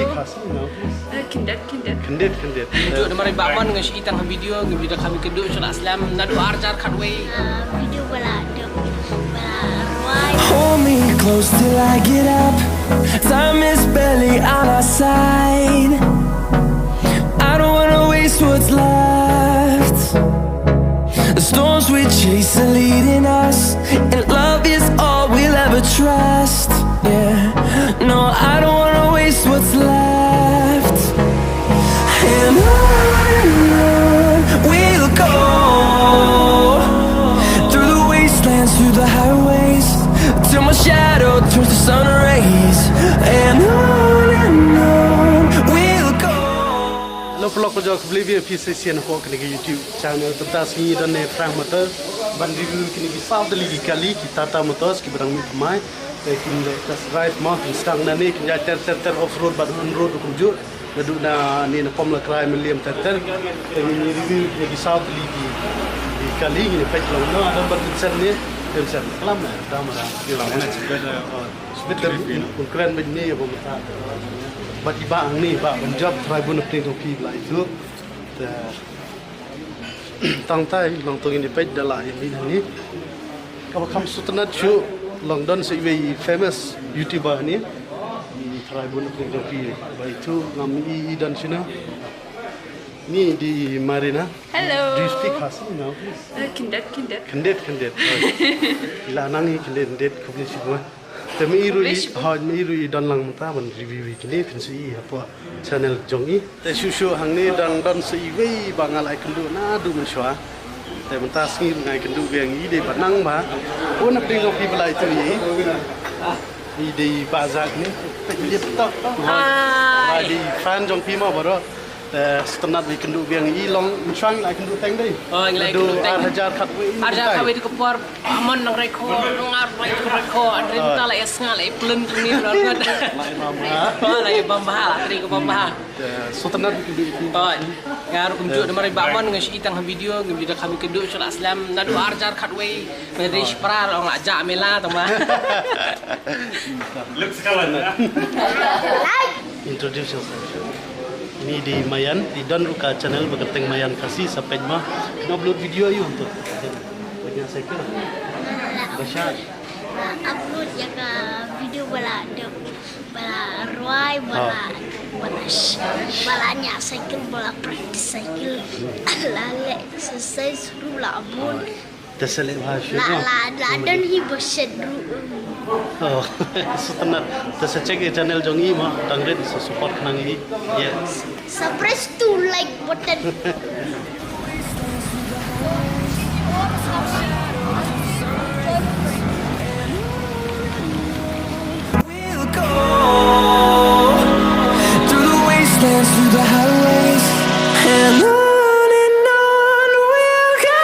speak Khasi now, please? Kindet. Kindet. Duduk di mari bakwan dengan si itang video bila kami kedua Salat Islam nadu arjar katway. Video bala ruai. Hold me close till I get up. Time is barely on our side. I don't wanna waste what's left. The storms we chase are leading us, and love is all we'll ever trust. Yeah, no, I don't wanna waste what's left. And on we'll go, through the wastelands, through the highways, till my shadow turns to sun rays. And on we'll go. Pelok pejok beli via PCC yang hok kini YouTube channel tentang sini dan frankmotors ban review kini kisah deli kali kita Tata Motors ki barang mai kini test drive mah instang nani kini ter off road ban on road kunjuk nadu na ni na pom la krai milliam ter kini review kini kisah deli kali kini page long na ada berkesan ni kesan kelam dah marah kelam sebetul ukuran begini ya pemerintah bat iba ang ni ba Punjab tribal na pling topi la itu tang tai long tong ini page dala ini ni kalau kamu sutanat show London se famous YouTuber ni tribal na pling topi ba itu ngami dan sini ni di Marina. Hello. Do you speak Khasi now, please? Kindet. Kindet. Ila nangi kindet kubni semua. Tapi irui dan lang mata ban review kini finsi apa channel jongi. Te susu hang ni dan seiwei bangal ai kendu na du menswa. Te mata sngir ngai kendu beng i de banang ba. Oh na ping kopi belai tu i. I de bazak ni pelip tok. Hai di fan jong pi ma baro. Setenat we kendu beng i long menswang lai kendu teng dei. Oh ngai kendu teng. Arjar khatwe. Arjar khatwe di kepor amon nang reko ngar reko andre ta lai sngal ai plun ni rongot. Lai bambah tri ko bambah. Setenat we kendu i. Oh ngar kunjuk di mari bakwan dengan si itang video bila kami kedua Salat Islam nadu arjar khatwe merish prar ong ajak mela tama. Look sekalan. Introduce yourself. Ini di Mayan, di Don Ruka channel berketeng Mayan kasih sampai mah kena upload video you untuk banyak cycle. Basyar. Upload ya ke video bala ruai balanya cycle bala practice cycle. Lale selesai suruh lah abun. Terselit bahasa. La dan hi bersed. Oh, setenar tersecek channel jongi mah dangret support nang ini. Yes. Press to like button. We'll go through the wastelands, through the highways, and on we'll go.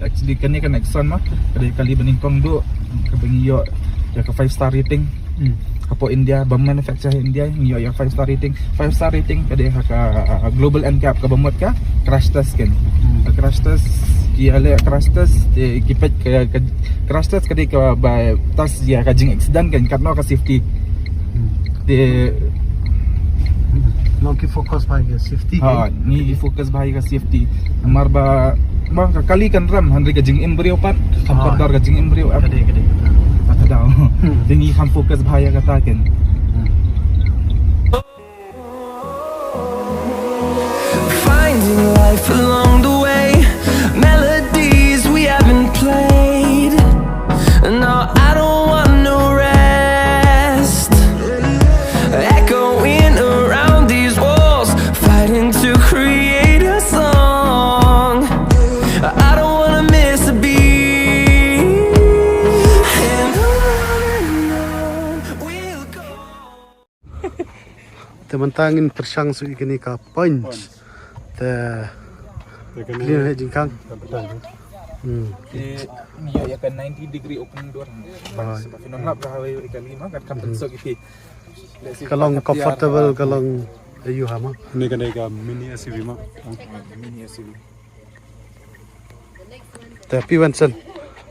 Actually kan ni kan Nexon mah kali beningkong du kebengi yo ya ke 5-star rating. Apo India bam manufacturer India yo yang 5-star rating. 5-star rating kade ka global NCAP ka bamot ka crash test kan. Crash test dia le crash test kipet ke crash test kade ka by tas dia ka jing accident kan karena ka safety. De Long ki fokus bagi safety. Ni fokus bagi ka safety. Amar ba bang kali kan ram handri kajing embrio pat kampar dar kajing embrio kade kata dah tinggi ham fokus bahaya kata kan Finding life along the way, melodies we haven't played. No, I don't want no rest. Echoing around these walls, fighting to create a song. I don't wanna miss a beat. And on we'll go. Teman-teman persang sui kini ka punch. Te kini jingkang. Niyo ya kan 90 degree open door. Sebab finolap hawe kali mah kan tensok iti. Kalong comfortable kalong ayu hama. Ini kan ega mini SUV mah. Mini SUV. Tapi Vincent,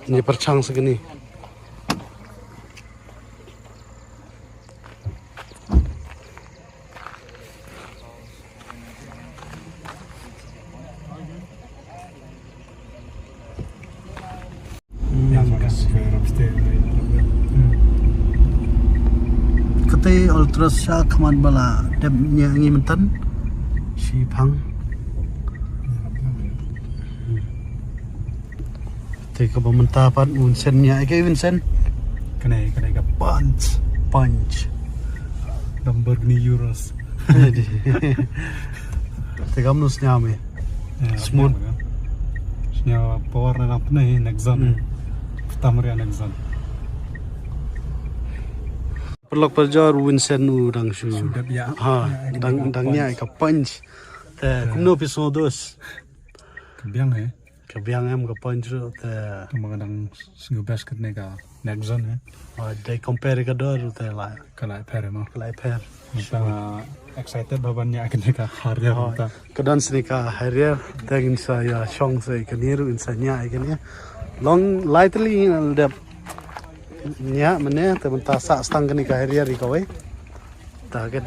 ini percang segini. Kete ultras sha kaman bala demnya ngi mentan si phang te ka bamenta pan Vincent nya ke Vincent Kan ega punch. Lamborghini Euros. te kamnus nya me smooth Nya power na apa nih Nexon. Pertama ya Nexon. Perlok perjar Vincent udang shu Sudah biar. ha dangnya ka punch te kumno episodos Kebiang ya. kabiang em ka punch te Mengadang single basket nega Nexon ya. they compare ka dor te la Kalau per mah. lai per Kita excited babannya akan nega Harrier kita. kadan snika Harrier tagin sa ya shong se kaniru insanya ikanya long lightly the nya mane te menta sa stang kani ka Harrier ikawe tagen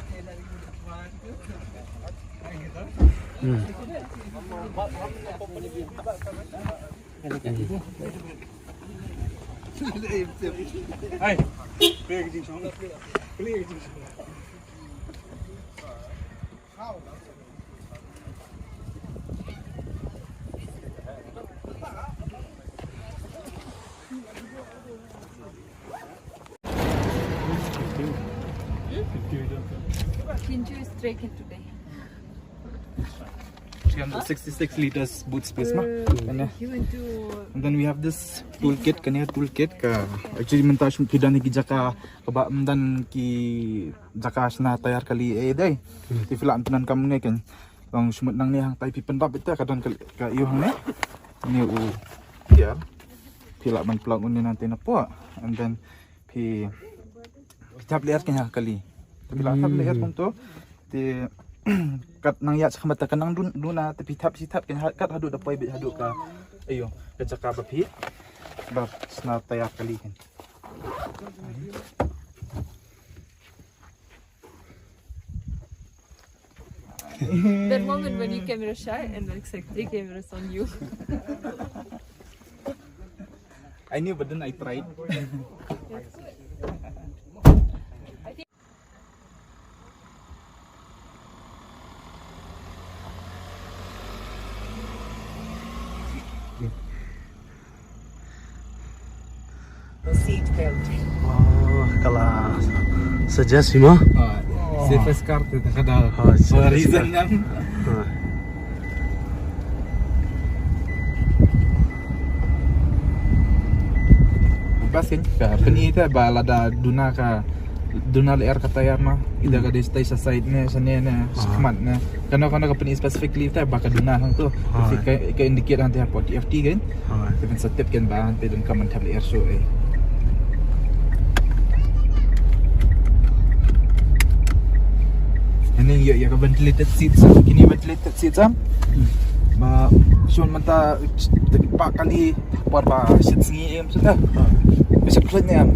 Kintu is taken today. 66 liters boot space mah. You went to And then we have this toolkit, kanya toolkit ka actually menta shum kidan ki jaka kaba mdan ki jaka sna tayar kali day. Ti fila antunan kam ngai kan. Long sumut nang ni hang tai pi pendap itu kadan ka iyo hang ni u ya. Fila man plug unin nanti na po. And then pi tap lihat kanya kali. Tapi la tap lihat pun tu ti kat nang ya sama ta kanang duna tapi tap si tap kan kat hadu da poi bit hadu ka ayo ka jaka bapi bab sna tayar kali kan that moment when you camera shy and like 3 cameras on you. I knew but then I tried. Seat belt. oh kala suggest mah Safest car tu kada safest for reason yang pasin ka peni ta balada duna air ka tayar mah ida ka stay sa side na sa nena skmat na kana ka peni specifically ta baka duna hang tu ka indicate nanti apa TFT kan even sa tip kan ba ante dun ka man tabli air show Ini ya ka ventilated seats kini ventilated seats ba shon manta pak kali por ba shit singi em sudah bisa klenya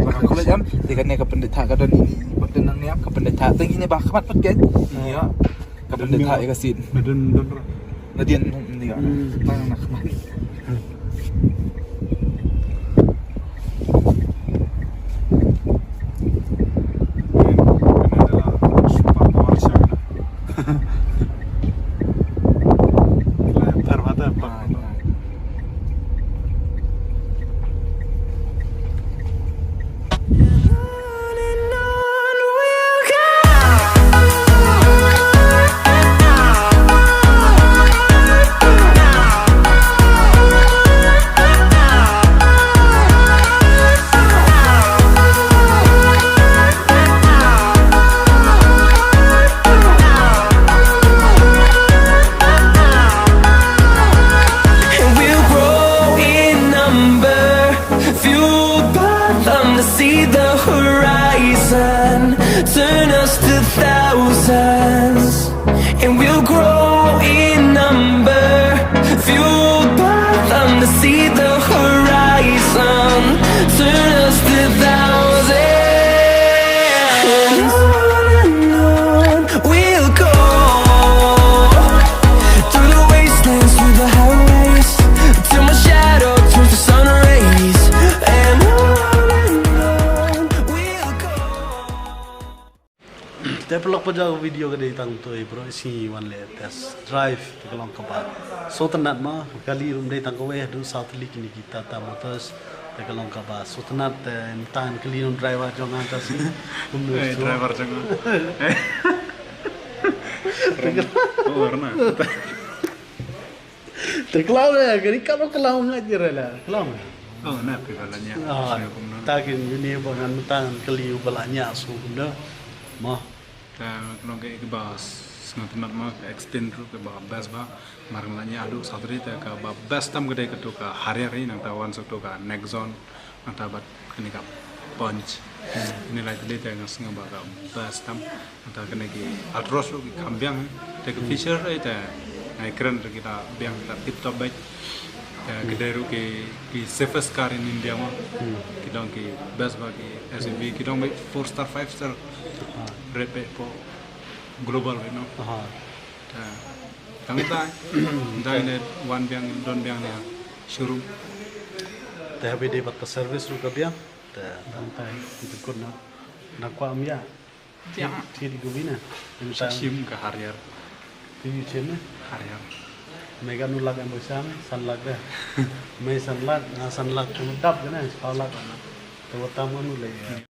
ba klenya dekat ne ka pendeta ka don ini penang ni ka pendeta teng ini ba khamat pat kan iya ka pendeta ka seat Medun nadian ni ka tang nak khamat see the horizon, turn us to thousands, and we'll grow in number, fueled by them to see the horizon, turn us to thousands. And on we'll go, through the wastelands, through the highways, till my shadow turns to sun rays. And on we'll go. Te pelak pajak video ke tang tu bro si wan le test drive te kalong kabat. So tenat ma kali rum dei tang kowe du South League ni kita ta motors te kalong kabat. So tenat tan kali rum driver jong atas si. driver jangan. Warna. Terkelau ya, kali kalau kelau ngajar lah, kelau. Oh, nak balanya. Takin ini bangan tangan kali balanya so benda. Mah Kalau ke bahas sengat mah extend tu ke bahas best bah marlanya adu sadri te ke bahas best tam gede ke tu ke hari-hari nang tawan so tu ke next zone nang tabat kini ke punch nilai tadi te ngas ngaba ke best tam nang ta kene ki atros tu ki kambiang te ke feature te nai keren kita biang kita tip top baik gede ru ki safest car in India mah kita ki best bah ki SUV kita baik 4 star 5 star rate po global you know tang dai ne one biang don biang ne showroom te habe de pat service ru ka biang te tang tai itu kun na kwa amya ti di gubina shim ke Harrier ti chene Harrier mega nulak ang besar sanlak deh may sanlak tu dap kan salak tu tamu nulai